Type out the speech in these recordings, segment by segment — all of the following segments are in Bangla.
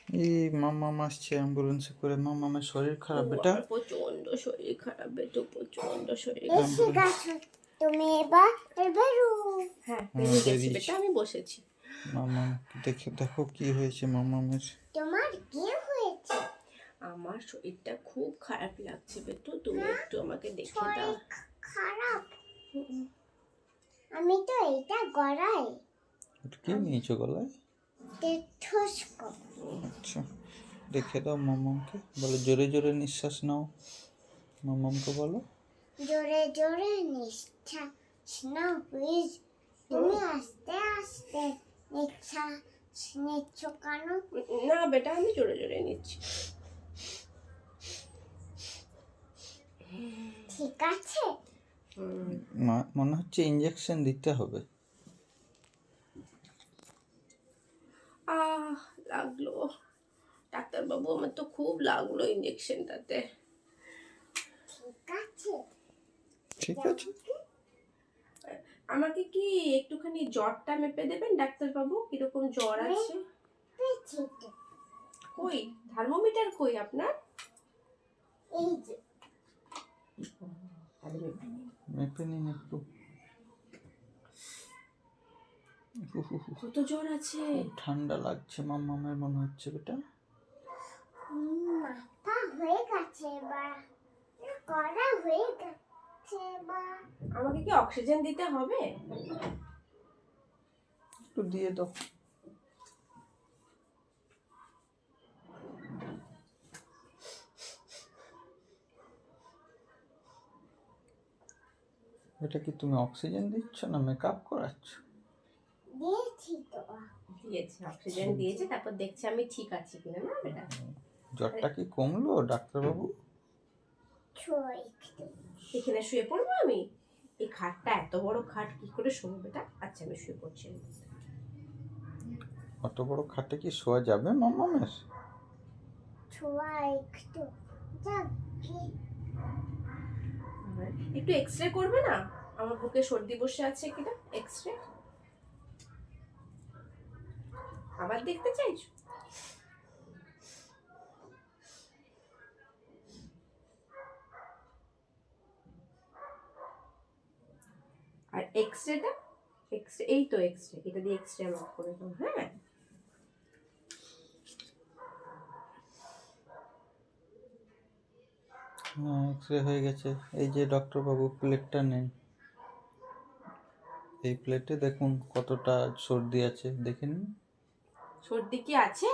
এই মাম্মাম আসছে অ্যাম্বুলেন্সে করে। মাম্মামের শরীর খারাপ বেটা। আমার প্রচন্ড শরীর খারাপ বেটো, প্রচন্ড শরীর। তুমি এবার বেরো। হ্যাঁ বেরিয়ে গেছি বেরিয়েছি। বেটা, আমি বসেছি। মাম্মাম দেখো কি হয়েছে মাম্মামের। তোমার কি হয়েছে? আমার শরীরটা খুব খারাপ লাগছে বেটো, তুমি একটু আমাকে দেখে দাও। শরীর খারাপ? আমি তো এটা গড়াই ওটা কি নিয়েছো গলায়? টেথোস্কোপ। আচ্ছা, দেখে দাও মাম্মামকে। বলো জোরে জোরে নিঃশ্বাস নাও। মাম্মামকে বলো জোরে জোরে নিঃশ্বাস নাও প্লিজ। তুমি আস্তে আস্তে নিঃশ্বাস নিচ্ছ কেন? না বেটা, আমি জোরে জোরে নিচ্ছি। ঠিক আছে। মনে হচ্ছে ইঞ্জেকশন দিতে হবে। লাগলো ডাক্তারবাবু, আমার তো খুব লাগলো ইঞ্জেকশনটাতে। ঠিক আছে। ঠিক আছে। আমাকে কি একটুখানি জ্বরটা মেপে দেবেন ডাক্তারবাবু, কিরকম জ্বর আছে? কই থার্মোমিটার কই আপনার? এই যে মেপে নিন একটু। কত জ্বর আছে? ঠান্ডা লাগছে মাম্মামের মনে হচ্ছে বেটা। মাথা হয়ে গেছে এবার, কড়া হয়ে গেছে এবার। আমাকে কি অক্সিজেন দিতে হবে? একটু দিয়ে দাও। এটা কি তুমি অক্সিজেন দিচ্ছ না মেকআপ করাচ্ছ? দিয়েছি তো। দিয়েছে, অক্সিজেন দিয়েছে, তারপর দেখছি আমি ঠিক আছি কিনা। না বেটা, জ্বরটা কি কমলো ডাক্তারবাবু? একটু এখানে শুয়ে পড়বো আমি? এই খাটটা এত বড় খাট, কি করে শোবো বেটা? আচ্ছা আমি শুয়ে পড়ছি। অত বড় খাটে কি শোয়া যাবে মাম্মামের? একটু যাক কি। একটু এক্সরে করবে না? আমার বুকে সর্দি বসে আছে কিনা, এক্সরে আবার দেখতে চাইছো? আর এক্সরেটা, এক্সরে এই তো এক্সরে, এটা দিয়ে এক্সরে আমাকে করে দাও। হ্যাঁ হ্যাঁ, এক্সরে হয়ে গেছে। এই যে ডক্টরবাবু প্লেটটা নেন। এই প্লেটে দেখুন কতটা সর্দি আছে, দেখে নিন। সর্দি কি আছে?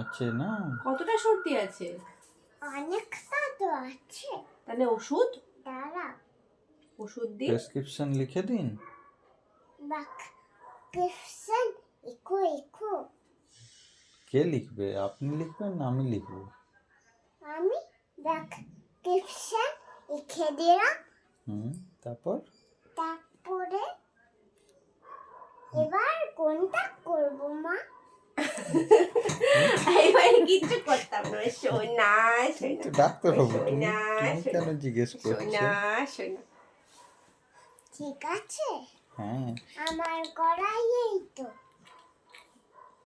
আছে না? কতটা সর্দি আছে? অনেকটা তো আছে। তাহলে ওষুধ, দাঁড়া ওষুধ দিন। প্রেসক্রিপশন লিখে দিন। Prescription eco. কে লিখবে? আপনি লিখবেন না আমি লিখবো? আমি প্রেসক্রিপশন লিখে দিলাম। তারপরে এবার কোনটা করব মা? এবার কিচ্ছু করতাম না। সোনা সোনা ডাক্তারবাবু তুমি কেন জিজ্ঞেস করছো? সোনা সোনা। ঠিক আছে। হ্যাঁ আমার গলায় এই তো।